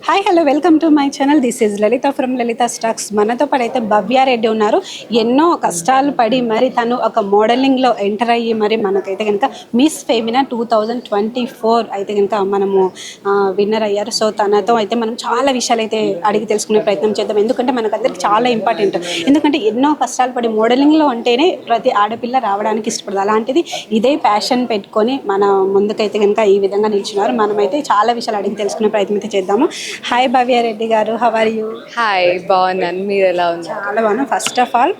Hi hello welcome to my channel. This is Lalitha from Lalitha stocks. మనతో పాటు అయితే భవ్య రెడ్డి ఉన్నారు. ఎన్నో కష్టాలు పడి మరి తను ఒక మోడలింగ్లో ఎంటర్ అయ్యి మరి మనకైతే కనుక మిస్ ఫెమినా 2024 అయితే కనుక మనము విన్నర్ అయ్యారు. సో తనతో అయితే మనం చాలా విషయాలు అయితే అడిగి తెలుసుకునే ప్రయత్నం చేద్దాం. ఎందుకంటే మనకందరికి చాలా ఇంపార్టెంట్. ఎందుకంటే ఎన్నో కష్టాలు పడి మోడలింగ్లో అంటేనే ప్రతి ఆడపిల్ల రావడానికి ఇష్టపడదు. అలాంటిది ఇదే ప్యాషన్ పెట్టుకొని మన ముందుకైతే కనుక ఈ విధంగా నిల్చున్నారు. మనమైతే చాలా విషయాలు అడిగి తెలుసుకునే ప్రయత్నం అయితే చేద్దాము. హాయ్ భవ్య రెడ్డి గారు, హౌ ఆర్ యూ? హాయ్, బాగున్నాను. మీరు ఎలా ఉన్నారు? చాలా బాగున్నాను. First of all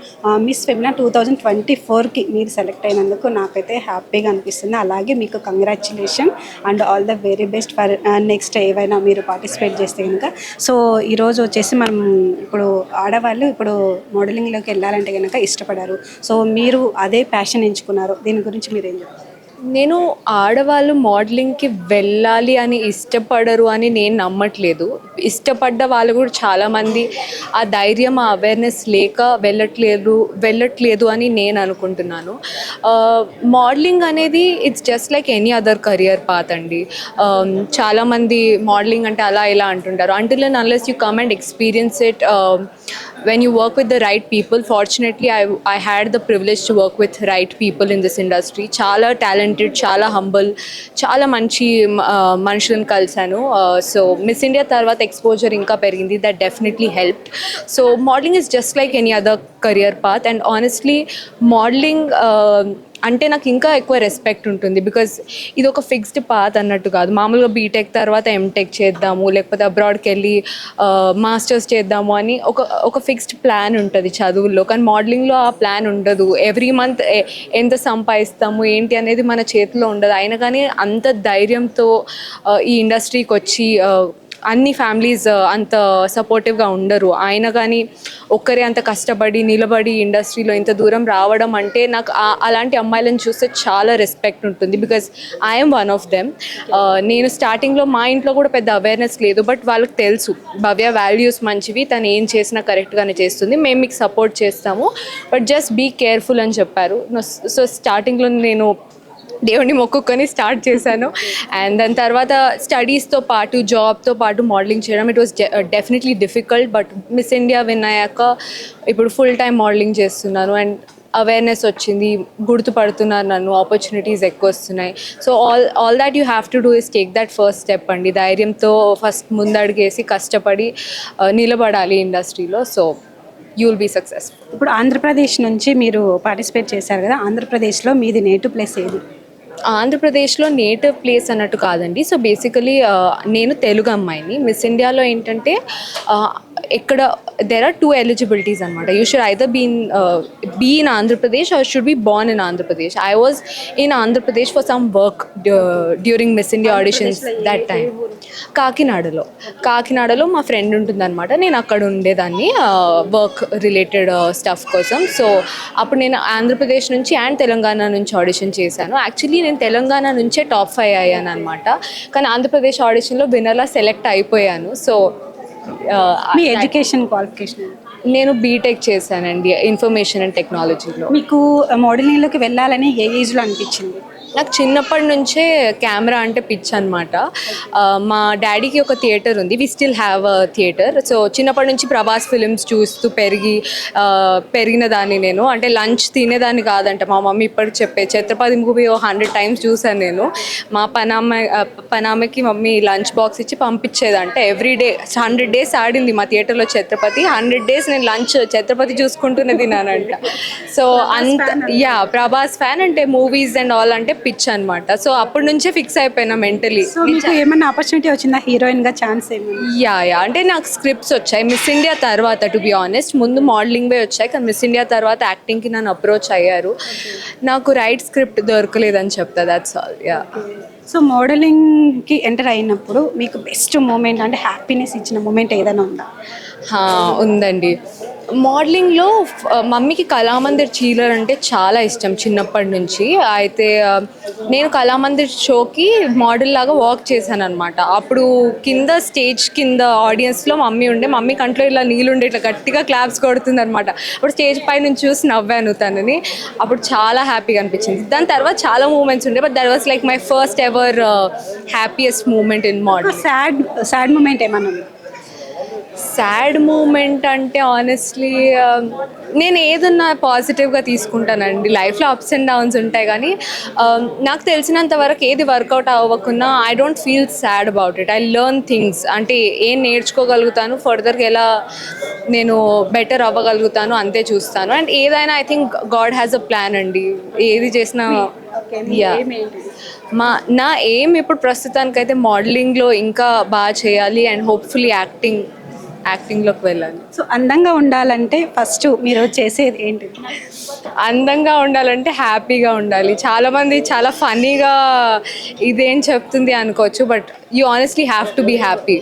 miss Femina 2024కి మీరు సెలెక్ట్ అయినందుకు నాకైతే హ్యాపీగా అనిపిస్తుంది. అలాగే మీకు congratulation and all the very best for next ఏవైనా మీరు పార్టిసిపేట్ చేస్తే కనుక. సో ఈరోజు వచ్చేసి మనం ఇప్పుడు ఆడవాళ్ళు ఇప్పుడు మోడలింగ్లోకి వెళ్ళాలంటే కనుక ఇష్టపడారు. సో మీరు అదే ప్యాషన్ ఎంచుకున్నారు. దీని గురించి మీరు ఏం చెప్తారు? నేను ఆడవాళ్ళు మోడలింగ్కి వెళ్ళాలి అని ఇష్టపడరు అని నేను నమ్మట్లేదు. ఇష్టపడ్డ వాళ్ళు కూడా చాలామంది ఆ ధైర్యం, ఆ అవేర్నెస్ లేక వెళ్ళట్లేదు అని నేను అనుకుంటున్నాను. మోడలింగ్ అనేది it's just like any other career path అండి. చాలామంది మోడలింగ్ అంటే అలా ఇలా అంటుంటారు. Until and unless you come and experience it when you work with the right people. Fortunately I had the privilege to work with right people in this industry. Chala talented, chala humble, chala manchi manushuలను కలిసాను. So Miss India తర్వాత exposure ఇంకా పెరిగింది. That definitely helped. So modeling is just like any other career path, and honestly modeling అంటే నాకు ఇంకా ఎక్కువ respect ఉంటుంది. Because ఇది ఒక ఫిక్స్డ్ పాత్ అన్నట్టు కాదు. మామూలుగా బీటెక్ తర్వాత ఎంటెక్ చేద్దాము, లేకపోతే అబ్రాడ్కి వెళ్ళి మాస్టర్స్ చేద్దాము అని ఒక ఫిక్స్డ్ ప్లాన్ ఉంటుంది చదువుల్లో. కానీ మోడలింగ్లో ఆ ప్లాన్ ఉండదు. ఎవ్రీ మంత్ ఎంత సంపాదిస్తాము ఏంటి అనేది మన చేతిలో ఉండదు. అయినా కానీ అంత ధైర్యంతో ఈ ఇండస్ట్రీకి వచ్చి అన్ని ఫ్యామిలీస్ అంత సపోర్టివ్గా ఉండరు. అయినా కానీ ఒక్కరే అంత కష్టపడి నిలబడి ఇండస్ట్రీలో ఇంత దూరం రావడం అంటే నాకు అలాంటి అమ్మాయిలను చూస్తే చాలా రెస్పెక్ట్ ఉంటుంది. Because I'm one of them. నేను స్టార్టింగ్లో మా ఇంట్లో కూడా పెద్ద అవేర్నెస్ లేదు, బట్ వాళ్ళకి తెలుసు భవ్య వాల్యూస్ మంచివి, తను ఏం చేసినా కరెక్ట్గానే చేస్తుంది, మేము మీకు సపోర్ట్ చేస్తాము, బట్ జస్ట్ బీ కేర్ఫుల్ అని చెప్పారు. సో స్టార్టింగ్లో నేను దేవుడిని మొక్కుకొని స్టార్ట్ చేశాను. అండ్ దాని తర్వాత స్టడీస్తో పాటు జాబ్తో పాటు మోడలింగ్ చేయడం it was definitely difficult. But miss India win అయ్యాక ఇప్పుడు ఫుల్ టైం మోడలింగ్ చేస్తున్నాను. అండ్ అవేర్నెస్ వచ్చింది, గుర్తుపడుతున్నారు నన్ను, ఆపర్చునిటీస్ ఎక్కువ వస్తున్నాయి. So all that you have to do is take that first step అండి. ధైర్యంతో ఫస్ట్ ముందడుగేసి కష్టపడి నిలబడాలి ఇండస్ట్రీలో. So you will be successful. ఇప్పుడు ఆంధ్రప్రదేశ్ నుంచి మీరు పార్టిసిపేట్ చేశారు కదా, ఆంధ్రప్రదేశ్లో మీది నేటివ్ ప్లేస్ ఏది? ఆంధ్రప్రదేశ్లో నేటివ్ ప్లేస్ అన్నట్టు కాదండి. సో బేసికలీ నేను తెలుగు అమ్మాయిని. మిస్ ఇండియాలో ఏంటంటే ఇక్కడ దెర్ ఆర్ 2 eligibilities అనమాట. You should either be in Andhra Pradesh are should be born in Andhra Pradesh. I was in Andhra Pradesh for some work during miss India auditions that time. కాకినాడలో మా ఫ్రెండ్ ఉంటుందన్నమాట. నేను అక్కడ ఉండేదాన్ని వర్క్ రిలేటెడ్ స్టఫ్ కోసం. సో అప్పుడు నేను ఆంధ్రప్రదేశ్ నుంచి అండ్ తెలంగాణ నుంచి ఆడిషన్ చేశాను. యాక్చువల్లీ నేను తెలంగాణ నుంచే టాప్ 5 అయ్యాను అనమాట. కానీ ఆంధ్రప్రదేశ్ ఆడిషన్లో విన్నర్లా సెలెక్ట్ అయిపోయాను. సో మీ ఎడ్యుకేషన్ క్వాలిఫికేషన్? నేను బీటెక్ చేశానండి, ఇన్ఫర్మేషన్ అండ్ టెక్నాలజీలో. మీకు మోడలింగ్లోకి వెళ్ళాలని ఏ ఏజ్లో అనిపించింది? నాకు చిన్నప్పటి నుంచే కెమెరా అంటే పిచ్ అనమాట. మా డాడీకి ఒక థియేటర్ ఉంది, we still have a theatre. So చిన్నప్పటి నుంచి ప్రభాస్ ఫిలిమ్స్ చూస్తూ పెరిగిన దాన్ని నేను. అంటే లంచ్ తినేదాన్ని కాదంట మా మమ్మీ ఇప్పటికి చెప్పే. ఛత్రపతి మూవీ 100 times చూసాను నేను. మా పనామకి మమ్మీ లంచ్ బాక్స్ ఇచ్చి పంపించేదంటే ఎవ్రీడే 100 days ఆడింది మా థియేటర్లో ఛత్రపతి. 100 days నేను లంచ్ ఛత్రపతి చూసుకుంటూనే తిన్నానంట. సో అంత ప్రభాస్ ఫ్యాన్. అంటే మూవీస్ అండ్ ఆల్ అంటే పిచ్ అనమాట. సో అప్పటి నుంచే ఫిక్స్ అయిపోయినా మెంటలీ. సో మీకు ఏమన్నా ఆపర్చునిటీ వచ్చిందా హీరోయిన్గా ఛాన్స్ ఏమైనా? యా అంటే నాకు స్క్రిప్ట్స్ వచ్చాయి మిస్ ఇండియా తర్వాత. టు బి ఆనెస్ట్ ముందు మోడలింగ్వే వచ్చాయి, కానీ మిస్ ఇండియా తర్వాత యాక్టింగ్కి నన్ను అప్రోచ్ అయ్యారు. నాకు రైట్ స్క్రిప్ట్ దొరకలేదని చెప్తా, దట్స్ ఆల్. యా. సో మోడలింగ్కి ఎంటర్ అయినప్పుడు మీకు బెస్ట్ మూమెంట్ అంటే హ్యాపీనెస్ ఇచ్చిన మూమెంట్ ఏదైనా ఉందా? ఉందండి. మోడలింగ్లో మమ్మీకి కళామందిర్ చీరలు అంటే చాలా ఇష్టం చిన్నప్పటి నుంచి. అయితే నేను కళామందిర్ షోకి మోడల్ లాగా వాక్ చేశాను అనమాట. అప్పుడు కింద స్టేజ్ కింద ఆడియన్స్లో మమ్మీ ఉండే, మమ్మీ కంట్లో ఇలా నీళ్ళు ఉండే, ఇట్లా గట్టిగా క్లాప్స్ కొడుతుంది అనమాట. అప్పుడు స్టేజ్ పై నుంచి చూసి నవ్వాను తనని. అప్పుడు చాలా హ్యాపీగా అనిపించింది. దాని తర్వాత చాలా మూమెంట్స్ ఉండే, but that was like my first ever happiest moment in model. Sad moment ఏమన్నా ఉందా? సాడ్ మూమెంట్ అంటే ఆనెస్ట్లీ నేను ఏదన్నా పాజిటివ్గా తీసుకుంటానండి. లైఫ్లో అప్స్ అండ్ డౌన్స్ ఉంటాయి, కానీ నాకు తెలిసినంత వరకు ఏది వర్కౌట్ అవ్వకున్నా I don't feel sad about it. I learn things, అంటే ఏం నేర్చుకోగలుగుతాను, ఫర్దర్గా ఎలా నేను బెటర్ అవ్వగలుగుతాను అంతే చూస్తాను. అండ్ ఏదైనా I think God has a plan అండి. ఏది చేసినా నా ఎయిమ్ ఇప్పుడు ప్రస్తుతానికైతే మోడలింగ్లో ఇంకా బాగా చేయాలి అండ్ హోప్ఫుల్లీ యాక్టింగ్లోకి వెళ్ళాలి. సో అందంగా ఉండాలంటే ఫస్ట్ మీరు చేసేది ఏంటి? అందంగా ఉండాలంటే హ్యాపీగా ఉండాలి. చాలామంది చాలా ఫన్నీగా ఇదేం చెప్తుంది అనుకోవచ్చు, but you honestly have to be happy.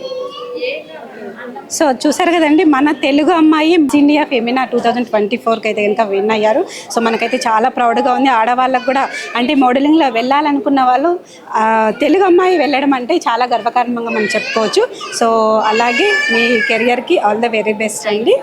So చూసారు కదండి, మన తెలుగు అమ్మాయి ఇండియా ఫెమినా 2024కి అయితే కనుక విన్ అయ్యారు. సో మనకైతే చాలా ప్రౌడ్గా ఉంది. ఆడవాళ్ళకు కూడా అంటే మోడలింగ్లో వెళ్ళాలనుకున్న వాళ్ళు తెలుగు అమ్మాయి వెళ్ళడం అంటే చాలా గర్వకారణంగా మనం చెప్పుకోవచ్చు. సో అలాగే మీ కెరియర్కి ఆల్ ద వెరీ బెస్ట్ అండి.